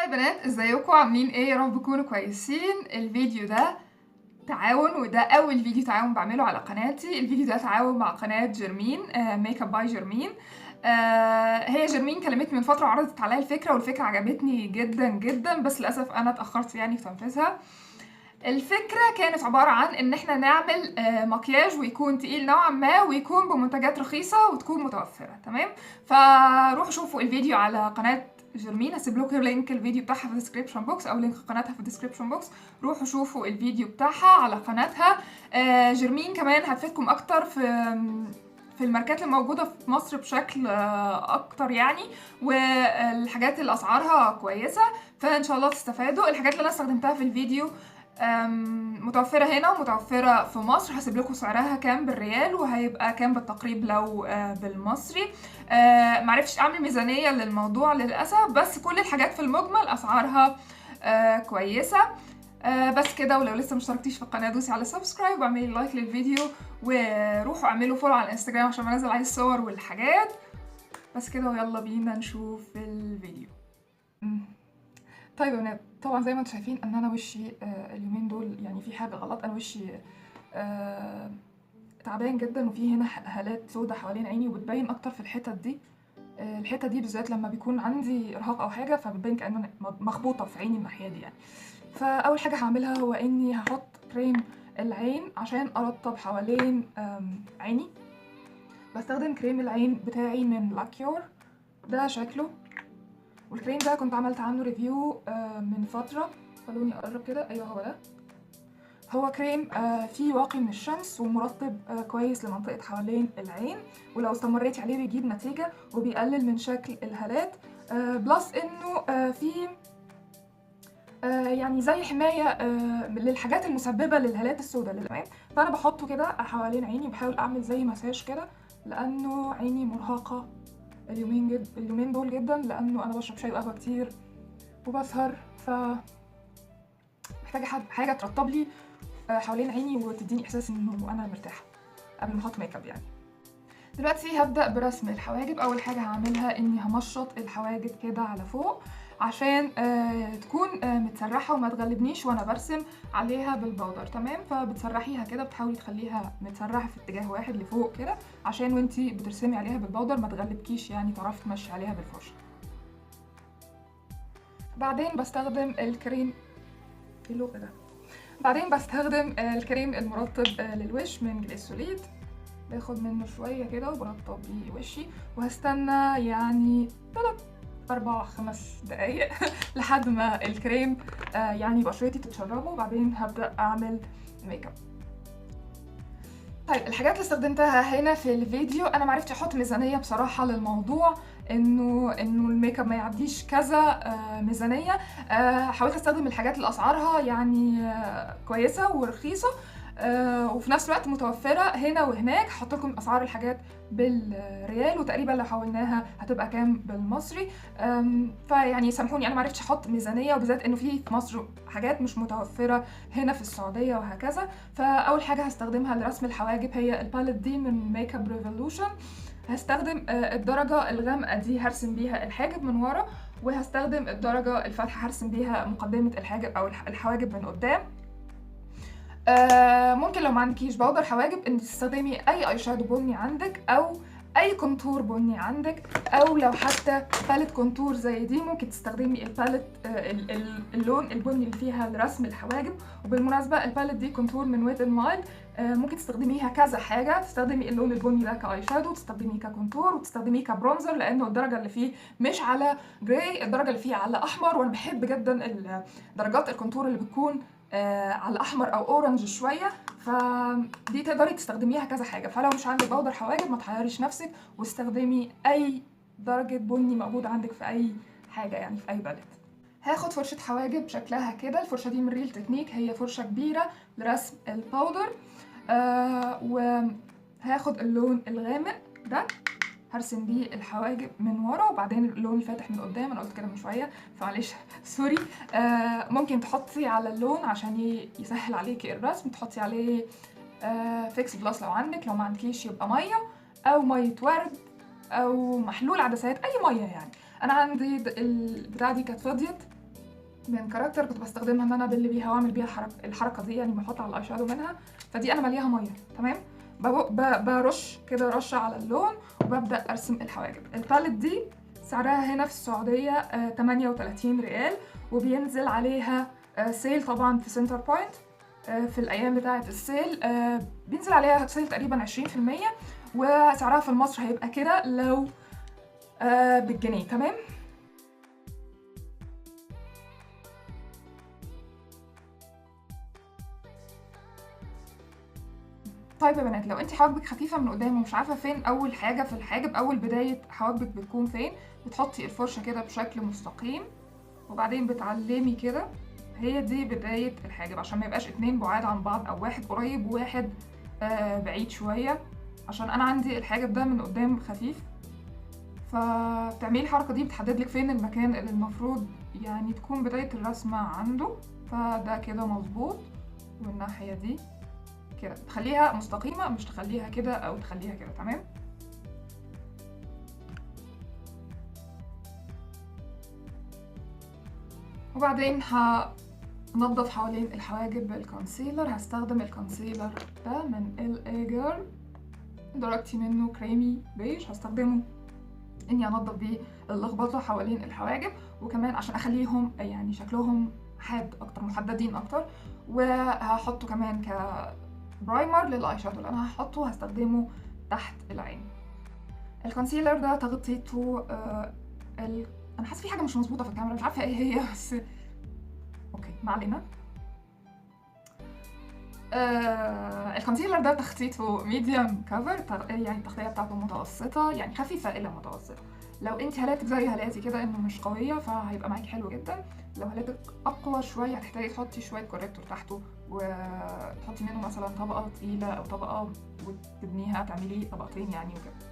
بنات، ازيكم؟ عاملين ايه؟ يا رب تكونوا كويسين. الفيديو ده تعاون، وده اول فيديو تعاون بعمله على قناتي. الفيديو ده تعاون مع قناة جرمين، ميك اب باي جرمين. هي جرمين كلمتني من فترة وعرضت عليا الفكرة، والفكرة عجبتني جدا جدا، بس للأسف أنا اتأخرت يعني في تنفيذها. الفكرة كانت عبارة عن ان احنا نعمل مكياج ويكون تقيل نوعا ما، ويكون بمنتجات رخيصة وتكون متوفرة. تمام؟ فروحوا شوفوا الفيديو على قناة جرمين. هسيب لكم لينك الفيديو بتاعها في الديسكريبشن بوكس، او لينك قناتها في الديسكريبشن بوكس. روحوا شوفوا الفيديو بتاعها على قناتها. جرمين كمان هتفيدكم اكتر في الماركات الموجودة في مصر بشكل اكتر يعني، والحاجات اللي اسعارها كويسة، فان شاء الله تستفادوا. الحاجات اللي انا استخدمتها في الفيديو متوفرة هنا ومتوفرة في مصر. هسيب لكم سعرها كام بالريال وهيبقى كام بالتقريب لو بالمصري. معرفتش اعمل ميزانية للموضوع للأسف، بس كل الحاجات في المجمل اسعارها كويسة. بس كده. ولو لسه مشتركتيش في القناة دوسي على سبسكرايب واعملي لايك للفيديو، وروحوا اعملوا فولو على الانستجرام عشان بنزل عليه الصور والحاجات. بس كده، ويلا بينا نشوف الفيديو. طيب يا بنات، طبعا زي ما انتم شايفين ان انا وشي اليومين دول يعني في حاجه غلط. انا وشي تعبان جدا، وفي هنا هالات سودة حوالين عيني، وبتبين اكتر في الحتت دي. الحته دي بالذات لما بيكون عندي ارهاق او حاجه، فبتبين كأن انا مخبوطه في عيني الناحيه دي يعني. فاول حاجه هعملها هو اني هحط كريم العين عشان ارطب حوالين عيني. بستخدم كريم العين بتاعي من لاكيور، ده شكله. والكريم ده كنت عملت عنه ريفيو من فترة. خلوني اقرب كده. ايوه هو ده. هو كريم فيه واقي من الشمس ومرطب كويس لمنطقة حوالين العين، ولو استمريتي عليه بيجيب نتيجة وبيقلل من شكل الهالات. بلس انه فيه يعني زي حماية للحاجات المسببة للهالات السوداء للأمام. فأنا بحطه كده حوالين عيني وبحاول أعمل زي مساج كده، لأنه عيني مرهقة اليومين دول جدا، لأنه أنا بشرب شاي وقهوة كتير وبسهر، ف محتاجة حاجة ترطب لي حوالين عيني وتديني إحساس إنه أنا مرتاحة قبل ما أحط ميك اب يعني. دلوقتي هبدأ برسم الحواجب. أول حاجة هعملها إني همشط الحواجب كده على فوق عشان تكون متسرحة وما تغلبنيش وأنا برسم عليها بالبودر. تمام؟ فبتسرحيها كده، بتحاولي تخليها متسرحة في اتجاه واحد لفوق كده، عشان وانتي بترسمي عليها بالبودر ما تغلبكيش يعني، تعرفي تمشي عليها بالفرشة. بعدين بستخدم الكريم ده. بعدين بستخدم الكريم المرطب للوش من جليسوليد. باخد منه شوية كده وبرطب بيه وشي، وهستنى يعني 3-4-5 دقايق لحد ما الكريم يعني بشرتي تتشربه، وبعدين هبدأ أعمل ميك اب. طيب الحاجات اللي استخدمتها هنا في الفيديو، انا معرفتش احط ميزانيه بصراحه للموضوع، انه الميك اب ما يعديش كذا ميزانيه. حاولت استخدم الحاجات اللي اسعارها يعني كويسه ورخيصه، وفي نفس الوقت متوفره هنا وهناك. هحط لكم اسعار الحاجات بالريال، وتقريبا لو حولناها هتبقى كام بالمصري. فيعني سامحوني، انا معرفتش احط ميزانيه، وبالذات انه في مصر حاجات مش متوفره هنا في السعوديه وهكذا. فاول حاجه هستخدمها لرسم الحواجب هي الباليت دي من ميك اب ريفولوشن. هستخدم الدرجه الغامقه دي هرسم بيها الحاجب من ورا، وهستخدم الدرجه الفاتحه هرسم بيها مقدمه الحاجب او الحواجب من قدام. ممكن لو ما عندكيش بودر حواجب انت تستخدمي اي اي شادو بني عندك، او اي كونتور بني عندك، او لو حتى باليت كونتور زي دي ممكن تستخدمي الباليت اللون البني اللي فيها لرسم الحواجب. وبالمناسبه الباليت دي كونتور من ويت ان وايلد، ممكن تستخدميها كذا حاجه. تستخدمي اللون البني ده كاي شادو، تستخدميه ككونتور، وتستخدميه كبرونزر، لانه الدرجه اللي فيه مش على جراي، الدرجه اللي فيه على احمر. وانا بحب جدا درجات الكونتور اللي بتكون على احمر او اورنج شويه، فدي تقدري تستخدميها كذا حاجه. فلو مش عندك بودر حواجب ما تحيريش نفسك، واستخدمي اي درجه بني موجوده عندك في اي حاجه يعني، في اي باليت. هاخد فرشه حواجب شكلها كده. الفرشه دي من ريل تكنيك، هي فرشه كبيره لرسم الباودر. وهاخد اللون الغامق ده هرسم بيه الحواجب من ورا، وبعدين اللون الفاتح من قدام. انا قلت كده من شويه فمعلش سوري. ممكن تحطي على اللون عشان يسهل عليكي الرسم، تحطي عليه فيكس بلاس لو عندك. لو ما عندكيش يبقى ميه، او ميه ورد، او محلول عدسات، اي ميه يعني. انا عندي البتاعه دي كانت فضيت من كاركتر كنت بستخدمها ان انا ابل بيها واعمل بيها الحركه دي، يعني بحط على الاي شادو منها. فدي انا مليها ميه تمام. برش كده رشه على اللون وببدا ارسم الحواجب. الباليت دي سعرها هنا في السعوديه 38 ريال، وبينزل عليها سيل طبعا في سنتر بوينت في الايام بتاعه السيل. بينزل عليها سيل تقريبا 20%، وسعرها في مصر هيبقى كده لو بالجنيه تمام. طيب يا بنات، لو انت حواجبك خفيفه من قدام ومش عارفه فين اول حاجه في الحاجب، اول بدايه حواجبك بتكون فين، بتحطي الفرشه كده بشكل مستقيم وبعدين بتعلمي كده. هي دي بدايه الحاجب، عشان ما يبقاش اتنين بعاد عن بعض او واحد قريب وواحد بعيد شويه، عشان انا عندي الحاجب ده من قدام خفيف. فبتعملي الحركه دي بتحدد لك فين المكان اللي المفروض يعني تكون بدايه الرسمه عنده. فده كده مظبوط. والناحيه دي كده تخليها مستقيمة، مش تخليها كده أو تخليها كده تمام. وبعدين هنضف حوالين الحواجب بالكونسيلر. هستخدم الكونسيلر ده من LA Girl، درجتي منه كريمي بيج. هستخدمه اني انضف بيه اللخبطة حوالين الحواجب، وكمان عشان اخليهم يعني شكلهم حاد اكتر، محددين اكتر. وهحطه كمان برايمر للاي شادو اللي انا هحطه، هستخدمه تحت العين. الكونسيلر ده تغطيته انا حاسه في حاجه مش مظبوطه في الكاميرا، مش عارفه ايه هي بس اوكي ما علينا. الكونسيلر ده تخطيطه ميديوم كفر، يعني التغطيه بتاعته متوسطه، يعني خفيفه الى متوسطه. لو انت هالاتك زي هالاتي كده انه مش قويه فهيبقى معاكي حلو جدا. لو هالاتك اقوى شويه هتحتاجي تحطي شويه كوريكتور تحته، وتحطي منه مثلا طبقه تقيله او طبقه وتبنيها، تعملي طبقتين يعني وكده.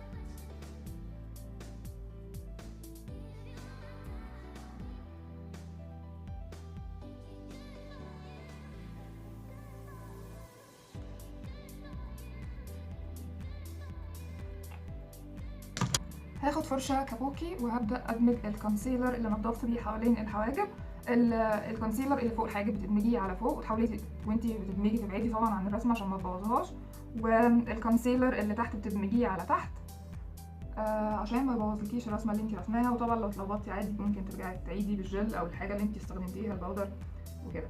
هاخد فرشة كابوكي وهبدأ أدمج الكونسيلر اللي نضفت بيه حوالين الحواجب. الكونسيلر اللي فوق الحاجب بتدمجيه على فوق، وتحاولي وانتي بتدمجي تبعدي طبعا عن الرسمة عشان ما تبوظهاش. والكونسيلر اللي تحت بتدمجيه على تحت عشان ما يبوظلكيش الرسمة اللي انتي رسماها. وطبعا لو اتلخبطتي عادي ممكن ترجعي تعيدي بالجل او الحاجة اللي انتي استخدمتيها الباودر وكده.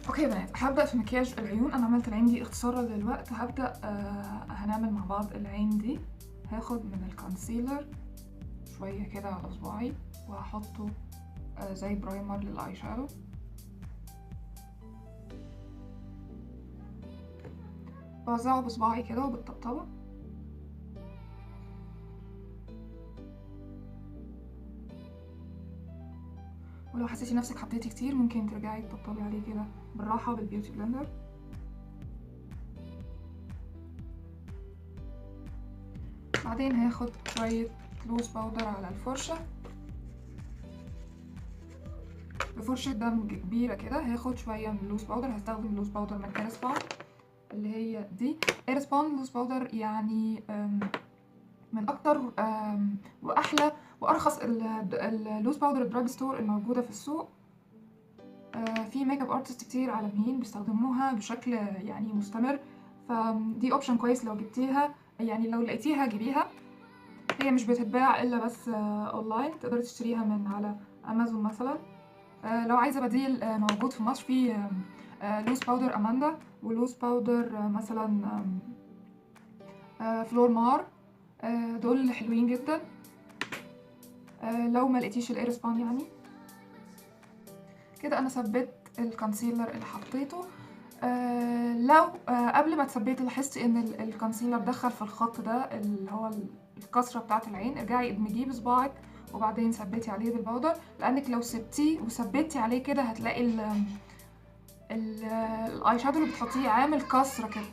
اوكي يا بنات، هبدأ في مكياج العيون. انا عملت العين دي اختصارا للوقت. هبدأ هنعمل مع بعض العين دي. هاخد من الكونسيلر شوية كده على صباعي وهحطه زي برايمر للاي شادو. بوزعه بصباعي كده وبالطبطبة. ولو حسيتي نفسك حطيتي كتير ممكن ترجعي تطبطبي عليه كده بالراحة بالبيوتي بلندر. بعدين هاخد شوية لوز باودر على الفرشة بفرشة دمج كبيرة كده. هاخد شوية من اللوز باودر. هستخدم لوز باودر من ايرسبون اللي هي دي. ايرسبون لوز باودر يعني من اكتر واحلى وارخص اللوز باودر الدراج ستور الموجودة في السوق. في ميك اب ارتست كتير عالميين بيستخدموها بشكل يعني مستمر، فدي اوبشن كويس لو جبتيها، يعني لو لقيتيها جيبيها. هي مش بتتباع الا بس اونلاين، تقدري تشتريها من على امازون مثلا. لو عايزه بديل موجود في مصر في لوز باودر اماندا، ولوز باودر مثلا فلور مار. دول حلوين جدا لو ما لقيتيش الايرسبون يعني. كده انا ثبت الكونسيلر اللي حطيته. لو قبل ما تثبتي لاحظتي ان الكونسيلر دخل في الخط ده اللي هو الكسره بتاعه العين، ارجعي ادمجيه بصباعك وبعدين ثبتي عليه بالباودر، لانك لو سبتيه وثبتي عليه كده هتلاقي الاي شادو اللي بتحطيه عامل كسره كده،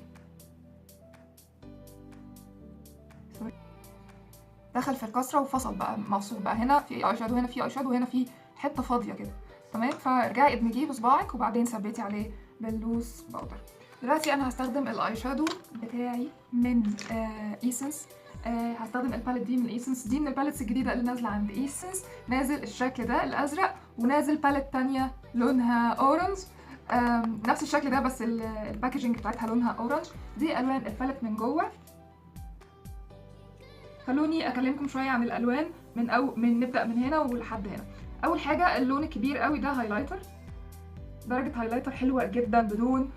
دخل في الكسره وفصل بقى، مفصول بقى. هنا في اي شادو، هنا في اي شادو، هنا في حته فاضيه كده تمام. فارجعي ادمجيه بصباعك وبعدين ثبتي عليه باللوز باودر. دلوقتي انا هستخدم الاي شادو بتاعي من ايسنس هستخدم الباليت دي من ايسنس، دي من الباليتس الجديده اللي نازله عند ايسنس. نازل الشكل ده الازرق، ونازل باليت تانية لونها اورنج نفس الشكل ده بس الباكجينج بتاعتها لونها اورنج. دي الوان الباليت من جوه. خلوني اكلمكم شويه عن الالوان من نبدا من هنا ولحد هنا. اول حاجه اللون الكبير قوي ده هايلايتر، درجه هايلايتر حلوه جدا بدون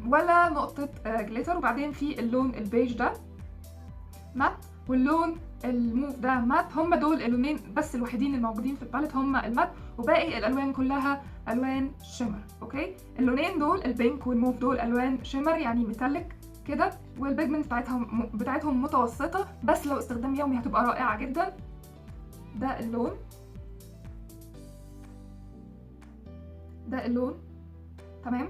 ولا نقطه جليتر. وبعدين في اللون البيج ده مات، واللون الموف ده مات. هم دول اللونين بس الوحيدين الموجودين في الباليت، هم المات، وباقي الالوان كلها الوان شيمر. اوكي، اللونين دول البينك والموف دول الوان شيمر يعني ميتاليك كده، والبيجمنت بتاعتهم متوسطه، بس لو استخدام يومي هتبقى رائعه جدا. ده اللون، ده اللون تمام.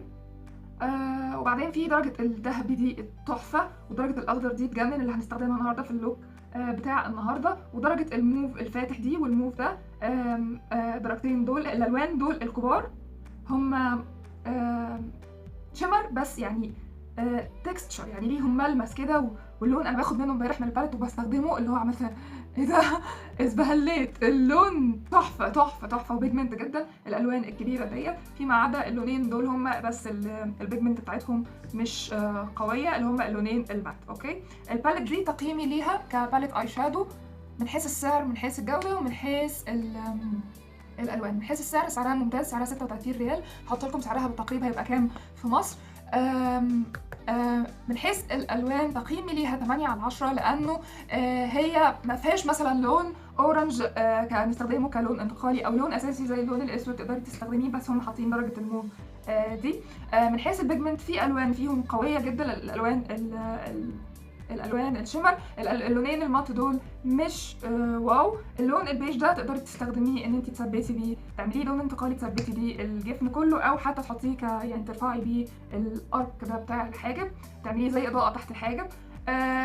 وبعدين في درجه الذهبي دي التحفه، ودرجه الاخضر دي تجنن اللي هنستخدمها النهارده في اللوك بتاع النهارده، ودرجه الموف الفاتح دي والموف ده درجتين دول الالوان دول الكبار هم شمر بس يعني تكستشر يعني ليهم ملمس كده. واللون انا باخد منه امبارح من الباليت وبستخدمه، اللي هو عملت ايه ده ازبهليت. اللون تحفه تحفه تحفه وبيجمنت جدا الالوان الكبيره ديت، فيما عدا اللونين دول هم بس البيجمنت بتاعتهم مش قويه، اللي هم اللونين المات. اوكي، الباليت دي تقييمي ليها كباليت اي شادو من حيث السعر، من حيث الجوده، ومن حيث الالوان. من حيث السعر، سعرها ممتاز، سعرها 36 ريال. هحط لكم سعرها بالتقريب هيبقى كام في مصر. من حيث الالوان تقييمي ليها 8/10، لانه هي ما فيهاش مثلا لون اورنج نستخدمه كلون انتقالي او لون اساسي زي اللون الاسود تقدري تستخدميه، بس هم حاطين درجه الموف دي. من حيث البيجمنت في الوان فيهم قويه جدا، الالوان الشمر. اللونين المات دول مش واو. اللون البيج ده تقدري تستخدميه ان انت تثبتي بيه، تعمليه لون انتقالي تثبتي بيه الجفن كله، او حتى تحطيه يعني ترفعي بيه الارك ده بتاع الحاجب، تعمليه زي اضاءه تحت الحاجب.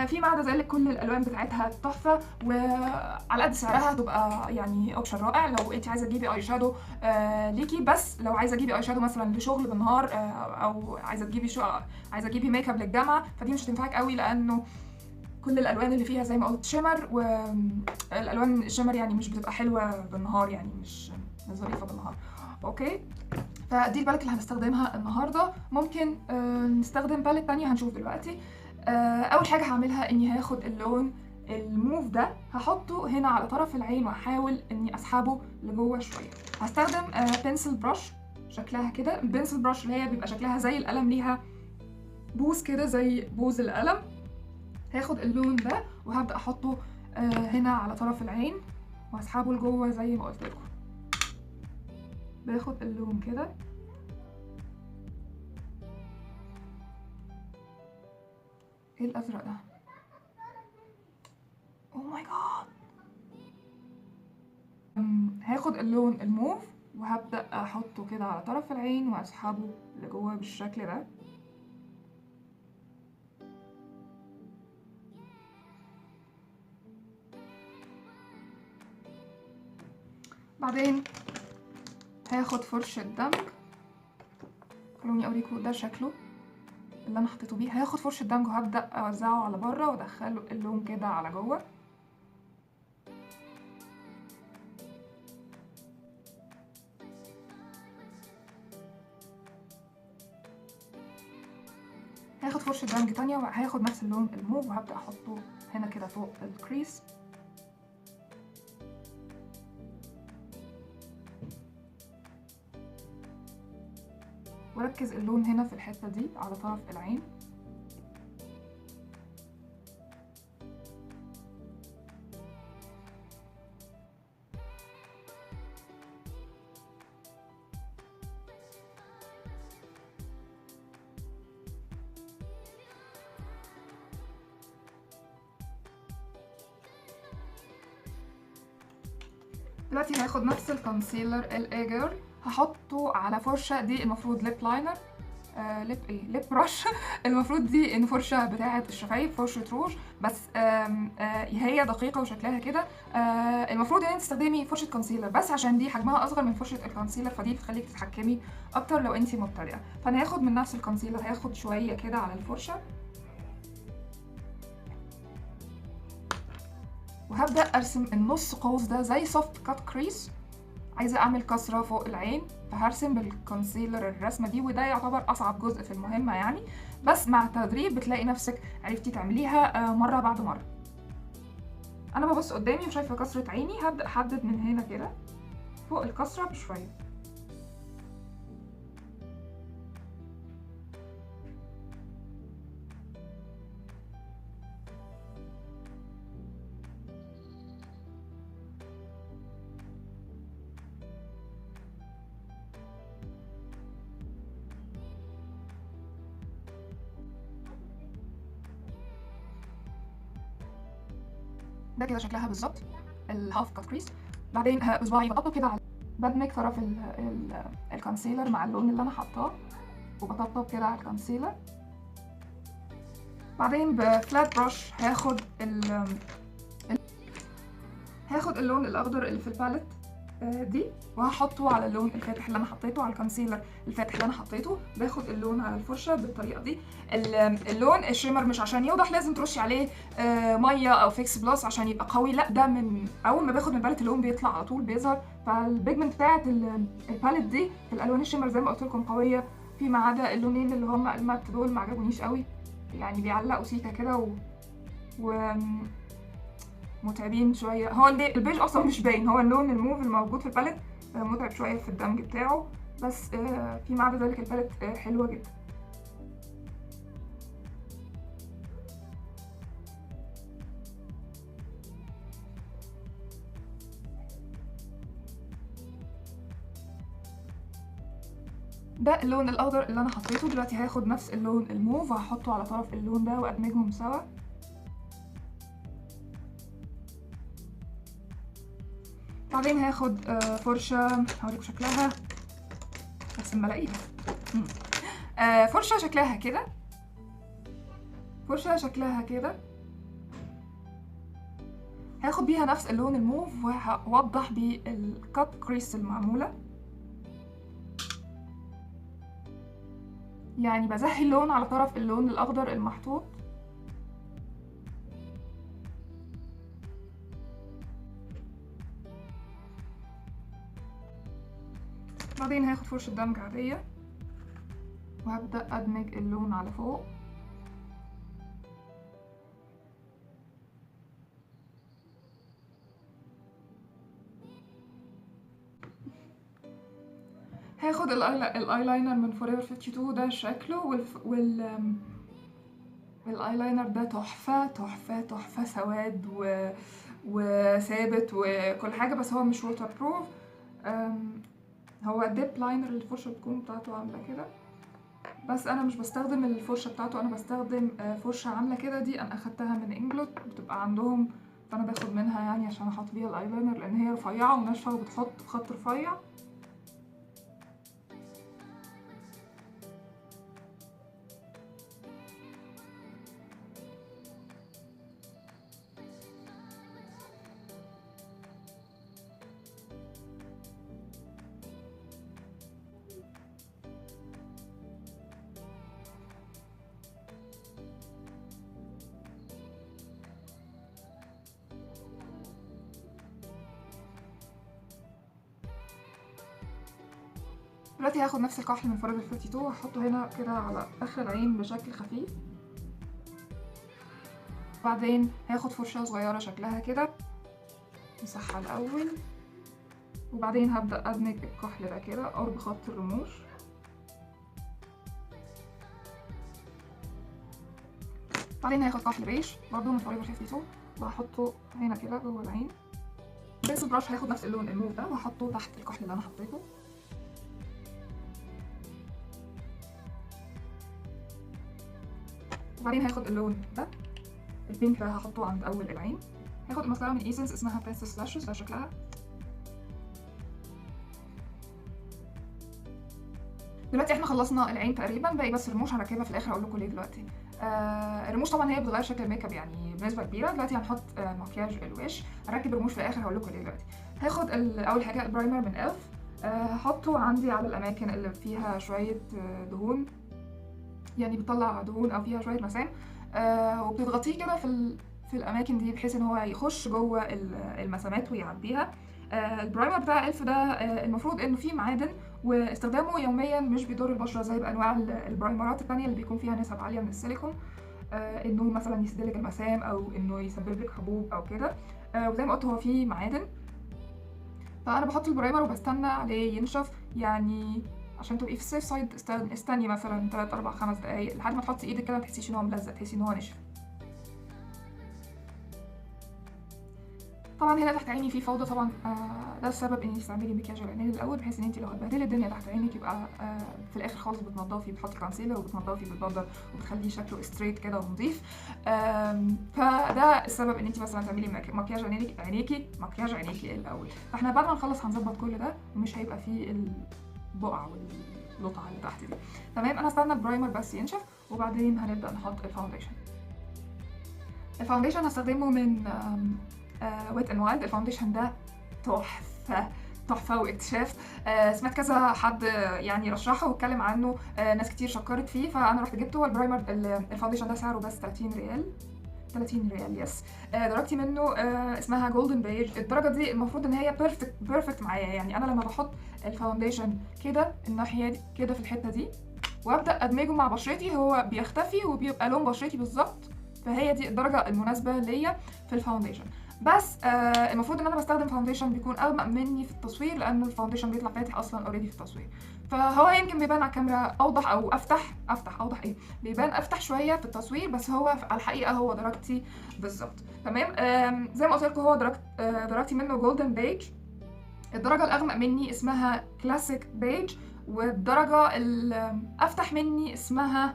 فيما عدا ذلك كل الالوان بتاعتها تحفه، وعلى قد سعرها هتبقى يعني اوبشن رائع لو انت عايزه تجيبي اي شادو ليكي. بس لو عايزه تجيبي اي شادو مثلا لشغل بالنهار، او عايزه تجيبي ميك اب للجامعه، فدي مش هتنفعك قوي، لانه كل الالوان اللي فيها زي ما قلت شمر، والالوان الشمر يعني مش بتبقى حلوه بالنهار، يعني مش ظريفه بالنهار. اوكي، فدي الباليت اللي هنستخدمها النهارده. ممكن نستخدم باليت تانية هنشوف دلوقتي. اول حاجه هعملها اني هاخد اللون الموف ده هحطه هنا على طرف العين، واحاول اني اسحبه لجوه شويه. هستخدم بنسل براش شكلها كده، البنسل براش اللي هي بيبقى شكلها زي القلم، ليها بوز كده زي بوز القلم. هاخد اللون ده وهبدا احطه هنا على طرف العين واسحبه لجوه زي ما قلت لكم. باخد اللون كده ايه الازرق ده، اوه ماي جاد. هاخد اللون الموف وهبدا احطه كده على طرف العين واسحبه لجوه بالشكل ده. بعدين هاخد فرشة دمج، خلوني اوريكم ده شكله اللي انا حطيته بيه. هاخد فرشة دمج وهبدأ اوزعه على بره وادخله اللون كده على جوه. هاخد فرشة دمج تانية وهاخد نفس اللون الموف وهبدأ احطه هنا كده فوق الكريس. وركز اللون هنا في الحتة دي على طرف العين. دلوقتي هاخد نفس الكونسيلر الايجر هحطه على فرشة، دي المفروض ليب لاينر ليب براش المفروض دي ان فرشه بتاعه الشفايف، فرشه روج، بس هي دقيقه وشكلها كده. المفروض ان انت تستخدمي فرشه كونسيلر، بس عشان دي حجمها اصغر من فرشه الكونسيلر فدي بتخليك تتحكمي اكتر لو انت مبتدئه. فانا هاخد من نفس الكونسيلر، هاخد شويه كده على الفرشه وهبدأ ارسم النص قوس ده زي سوفت كات كريس. عايزة اعمل كسرة فوق العين، فهرسم بالكونسيلر الرسمة دي، وده يعتبر اصعب جزء في المهمة يعني، بس مع التدريب بتلاقي نفسك عرفتي تعمليها مرة بعد مرة. انا ببص قدامي وشايفة كسرة عيني، هبدأ احدد من هنا كده فوق الكسرة بشوية. ده كده شكلها بالظبط الهاف كات كريس. بعدين بصباعي بطبطب كده على، بدمج طرف الكونسيلر مع اللون اللي انا حاطاه، وبطبطب كده على الكونسيلر. بعدين بفلات برش هاخد اللون الاخضر اللي في الباليت دي، وهحطه على اللون الفاتح اللي انا حطيته، على الكونسيلر الفاتح اللي انا حطيته. باخد اللون على الفرشه بالطريقه دي. اللون الشيمر مش عشان يوضح لازم ترشي عليه ميه او فيكس بلس عشان يبقى قوي، لا، ده من اول ما باخد من الباليت اللون بيطلع على طول بيظهر. فالبيجمنت بتاعت الباليت دي في الالوان الشيمر زي ما قلت لكم قويه، فيما عدا اللونين اللي هم المات دول ما عجبونيش قوي، يعني بيعلقوا سيكه كده و متعبين شويه. هو البيج اصلا مش باين، هو اللون الموف الموجود في الباليت متعب شويه في الدمج بتاعه، بس فيما عدا ذلك الباليت حلوه جدا. ده اللون الاخضر اللي انا حطيته. دلوقتي هاخد نفس اللون الموف وهحطه على طرف اللون ده وادمجهم سوا. بعدين هاخد فرشه هوريكم شكلها بس ما الاقيها. فرشه شكلها كده، فرشه شكلها كده، هاخد بيها نفس اللون الموف وهوضح بالكات كريس المعموله، يعني بزهي اللون على طرف اللون الاخضر المحطوط. بعدين هاخد فرشة دمج عادية وهبدأ ادمج اللون على فوق. هاخد الايلاينر من فوريفر 52، ده شكله والايلاينر ده تحفة تحفة تحفة، سواد وثابت وكل حاجة، بس هو مش ووتر بروف. هو ديب لاينر، الفرشة بتكون بتاعته عاملة كده، بس انا مش بستخدم الفرشة بتاعته، انا بستخدم فرشة عاملة كده، دي انا اخدتها من انجلوت بتبقى عندهم، فانا باخد منها يعني عشان احط بيها الايلاينر، لان هي رفيعة وناشفة وبتحط خط رفيع. دلوقتي هاخد نفس الكحل من فوريفر 52 وهحطه هنا كده على اخر العين بشكل خفيف. بعدين هاخد فرشة صغيرة شكلها كده امسحها الاول، وبعدين هبدأ ادمج الكحل ده كده قرب خط الرموش. بعدين هاخد كحل بيج برضو من فوريفر 52 وهحطه هنا كده جوه العين. بس البراش هاخد نفس اللون الموف ده وهحطه تحت الكحل اللي انا حطيته. وبعدين هاخد اللون ده البينك ده هحطه عند اول العين. هاخد ماسكارا من ايسنس اسمها برنسس لاشز، ده شكلها. دلوقتي احنا خلصنا العين تقريبا، باقي بس الرموش هركبها في الاخر، اقول لكم ليه دلوقتي. الرموش طبعا هي بتغير شكل الميك اب يعني بنسبه كبيره. دلوقتي هنحط مكياج الوش، هركب الرموش في الاخر، هقول لكم ليه دلوقتي. هاخد اول حاجه البرايمر من إلف، هحطه عندي على الاماكن اللي فيها شويه دهون، يعني بتطلع دهون او فيها شويه مسام، وبتضغطيه كده في الاماكن دي بحيث ان هو يخش جوه المسامات ويعديها. البرايمر بتاع إلف ده المفروض انه فيه معادن، واستخدامه يوميا مش بيضر البشره زي بانواع البرايمرات التانية اللي بيكون فيها نسب عاليه من السيليكون، انه مثلا يسدلك المسام او انه يسبب لك حبوب او كده. وزي ما قلت هو فيه معادن. فانا بحط البرايمر وبستنى عليه ينشف، يعني عشان تبقي في السيف سايد استني مثلا 3 4 5 دقايق لحد ما تحطي ايدك كده ما تحسيش ان هو ملزق، تحسي ان هو نشف. طبعا هنا تحت عيني في فوضى طبعا، ده السبب ان انت تعملي مكياج العينين الاول، بحيث ان انت لو هتبهدلي الدنيا تحت عينك يبقى في الاخر خالص بتنضفي، بتحطي كونسيلر وبتنضفي بالبودر وبتخليه شكله ستريت كده ونظيف. فده السبب ان انت مثلا تعملي مكياج مكياج عينيكي الاول. فاحنا بعد ما نخلص هنظبط كل ده ومش هيبقى فيه البقع واللطعه اللي تحت دي. تمام، انا هستنى البرايمر بس ينشف وبعدين هنبدا نحط الفاونديشن. الفاونديشن هستخدمه من ويت ان وايلد. الفاونديشن ده تحفه واكتشاف. سمعت كذا حد يعني رشحه واتكلم عنه، ناس كتير شكرت فيه، فانا رحت جبته. البرايمر الفاونديشن ده سعره بس 30 ريال. 30 ريال يس. درجتي منه اسمها جولدن بيج. الدرجه دي المفروض ان هي بيرفكت معايا، يعني انا لما بحط الفاونديشن كده الناحيه دي كده في الحته دي وابدا ادمجه مع بشرتي هو بيختفي وبيبقى لون بشرتي بالظبط. فهي دي الدرجه المناسبه ليا في الفاونديشن. بس المفروض ان انا بستخدم فاونديشن بيكون اغمق مني في التصوير، لان الفاونديشن بيطلع فاتح اصلا اوريدي في التصوير، فهو يمكن بيبان على الكاميرا اوضح او اوضح ايه، بيبان افتح شويه في التصوير، بس هو على الحقيقه هو درجتي بالظبط. تمام. زي ما قلت لكم هو درجتي منه جولدن بيج. الدرجه الاغمق مني اسمها كلاسيك بيج، والدرجه الافتح مني اسمها،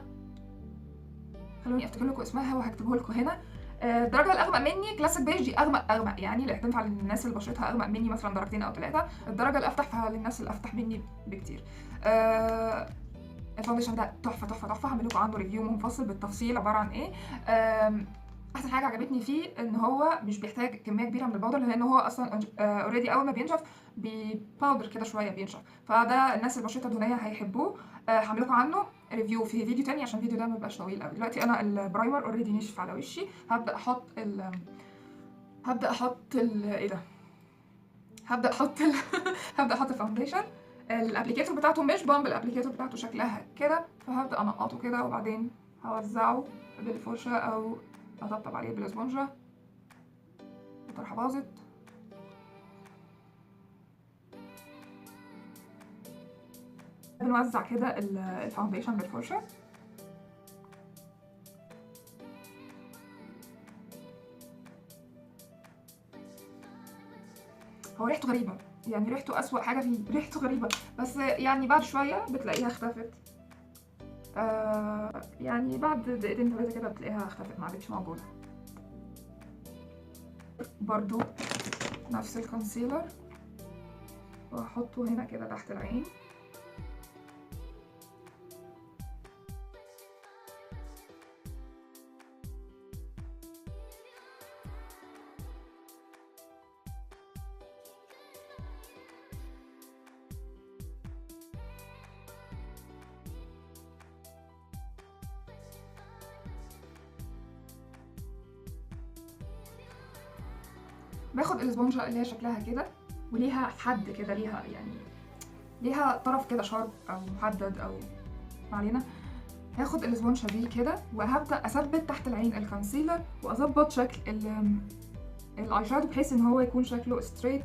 خلوني افتكر لكم اسمها وهكتبه لكم هنا. الدرجه الاغمق مني كلاسيك بيج، دي اغمق يعني اللي تنفع للناس اللي بشرتها اغمق مني مثلا درجتين او 3. الدرجه الافتح فللناس اللي افتح مني بكتير. الفاونديشن ده تحفه. هعمل لكم عنده ريفيو منفصل بالتفصيل عباره عن ايه. احسن حاجه عجبتني فيه ان هو مش بيحتاج كميه كبيره من البودر، لان هو اصلا اوريدي اول ما بينشف بباودر كده شويه بينشف، فده الناس اللي بشرتها دهنيه هيحبوه. هعمل لكم عنه ريفيو في فيديو تاني عشان الفيديو ده ما يبقاش طويل قوي. دلوقتي انا البرايمر اوريدي نشف على وشي، هبدا احط ايه ده هبدا احط الفاونديشن. الابليكيتور بتاعته مش بامب، الابليكيتور بتاعته شكلها كده، فهبدا انقطه كده وبعدين هوزعه بالفرشه او اطبطب عليه بالاسبونجه. الطرحه باظت. بنوزع كده الفاونديشن بالفرشه. هو ريحته غريبه، يعني ريحته اسوأ حاجه فيه، ريحته غريبه، بس يعني بعد شويه بتلاقيها اختفت. يعني بعد دقيقتين 3 كده بتلاقيها اختفت، ما عادتش موجوده. برضو نفس الكونسيلر واحطه هنا كده تحت العين. باخد الاسبونجه اللي هي شكلها كده وليها حد كده، ليها طرف كده شارب او محدد او ما علينا. هاخد الاسبونجه دي كده وهبدا اثبت تحت العين الكونسيلر واظبط شكل الاي شادو بحيث ان هو يكون شكله ستريت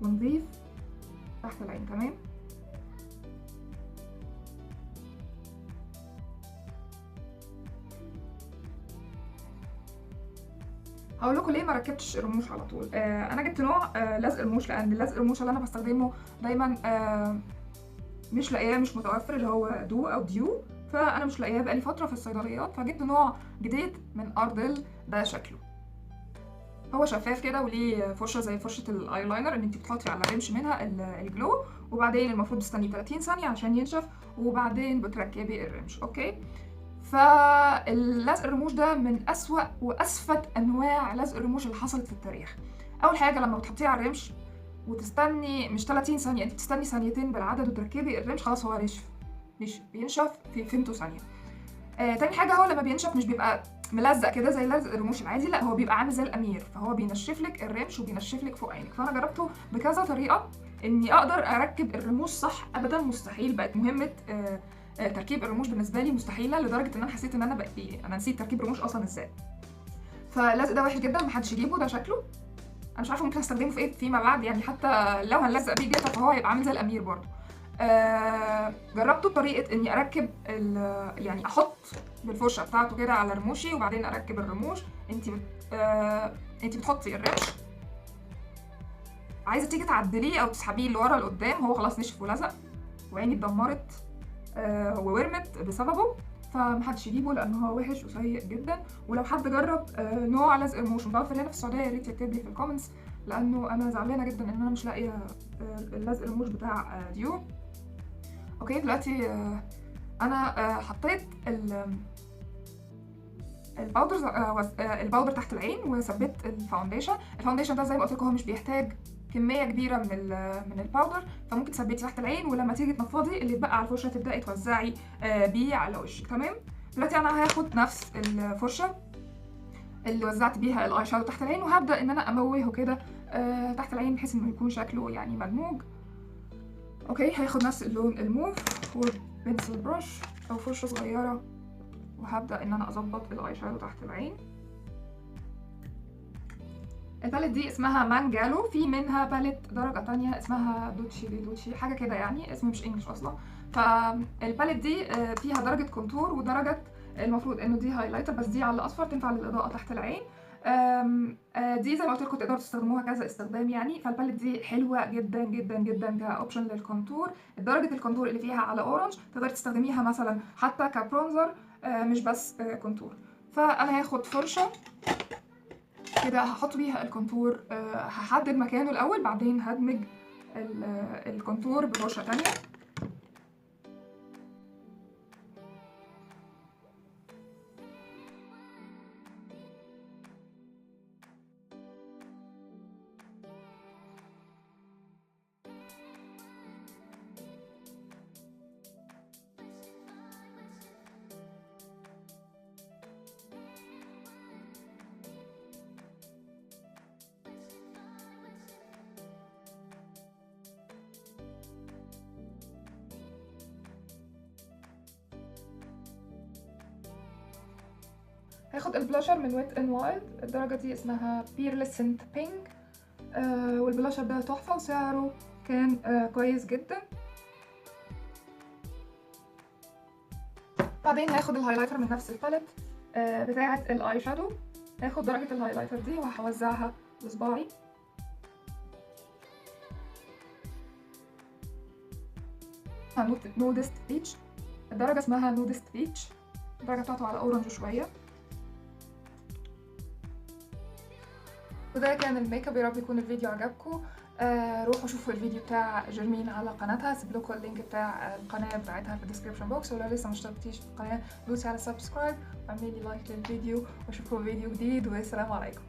ونظيف تحت العين. تمام. هقول لكم ليه ما ركبتش الرموش على طول. انا جبت نوع لزق رموش، لان لزق الرموش اللي انا بستخدمه دايما مش لاقياه، مش متوفر، اللي هو دو او ديو، فانا مش لاقياه بقالي فتره في الصيدليات، فجبت نوع جديد من اردل. ده شكله هو شفاف كده وليه فرشه زي فرشه الايلاينر، ان انت بتحطي على الرمش منها الجلو، وبعدين المفروض تستني 30 ثانيه عشان ينشف وبعدين بتركبي الرمش. اوكي. فاللزق الرموش ده من أسوأ وأسفد أنواع لزق الرموش اللي حصلت في التاريخ. أول حاجة لما بتحطيه على الرمش وتستني مش 30 ثانية، أنت بتستني ثانيتين بالعدد وتركبي الرمش، خلاص هو نشف بينشف في فيمتو ثانية. تاني حاجة هو لما بينشف مش بيبقى ملزق كده زي لزق الرموش العادي، لا هو بيبقى عامل زي الامير، فهو بينشف لك الرمش وبينشف لك فوق عينك. فانا جربته بكذا طريقه اني اقدر اركب الرموش صح. ابدا مستحيل، بقت مهمه تركيب الرموش بالنسبه لي مستحيله، لدرجه ان انا حسيت ان انا نسيت تركيب الرموش اصلا ازاي. فاللزق ده وحش جدا، محدش يجيبه، ده شكله انا مش عارفه ممكن استخدمه في ايه فيما بعد يعني، حتى لو هنلزق بيه جدا فهو هيبقى عامل زي الامير برضه. جربته بطريقه اني اركب يعني احط بالفرشه بتاعته كده على رموشي وبعدين اركب الرموش. انت بتحطي الرمش، عايزه تيجي تعدليه او تسحبيه لورا لقدام، هو خلاص نشف ولزق وعيني اتدمرت وورمت بسببه. فمحدش يجيبه لان هو وحش وسيء جدا. ولو حد جرب نوع لزق رموش متوفر هنا في السعوديه يا ريت يكتب لي في الكومنتس، لانه انا زعلانه جدا ان انا مش لاقيه اللزق الرموش بتاع ديو. اوكي دلوقتي انا حطيت الباودر تحت العين وثبت الفاونديشن ده زي ما قلت لكم هو مش بيحتاج كميه كبيره من الباودر، فممكن تثبتي تحت العين ولما تيجي تنفضي اللي اتبقى على الفرشه تبداي توزعي بيه على وشك. تمام. دلوقتي انا هاخد نفس الفرشه اللي وزعت بيها الاي شادو تحت العين وهبدا ان انا اموهه كده تحت العين بحيث انه يكون شكله يعني مدموج. اوكي هاخد نفس اللون الموف وبنسل برش او فرشه صغيره وهبدا ان انا اظبط الاي شادو تحت العين. الباليت دي اسمها مانجالو، في منها باليت درجه تانية اسمها دوتشي حاجه كده يعني، اسمه مش انجلش اصلا. فالباليت دي فيها درجه كونتور ودرجه المفروض انه دي هايلايتر، بس دي على الاصفر تنفع للاضاءه تحت العين. دي زي ما قلت لكم تقدروا تستخدموها كذا استخدام يعني. فالباليت دي حلوه جدا جدا جدا كاوبشن للكونتور. درجه الكونتور اللي فيها على اورنج تقدري تستخدميها مثلا حتى كبرونزر مش بس كونتور. فانا هاخد فرشه كده هحط بيها الكونتور، هحدد مكانه الاول بعدين هدمج الكونتور بفرشه تانية. هاخد البلاشر من ويت ان وايلد، الدرجه دي اسمها بيرلسنت بينك، والبلاشر ده تحفه وسعره كان كويس جدا. بعدين هاخد الهايلايتر من نفس الباليت بتاعه الاي شادو، هاخد درجه الهايلايتر دي وهوزعها بصباعي. نودست بيتش، الدرجه اسمها نودست بيتش، الدرجه بتاعته على اورنج شويه. وده كان الميك اب، يا رب يكون الفيديو عجبكم. روحوا شوفوا الفيديو بتاع جيرمين على قناتها، هسيب لكم اللينك بتاع القناه بتاعتها في الديسكربشن بوكس. ولو لسه ما اشتركتيش في القناه دوسي على سبسكرايب واعملي لايك للفيديو واشوفكم في فيديو جديد والسلام عليكم.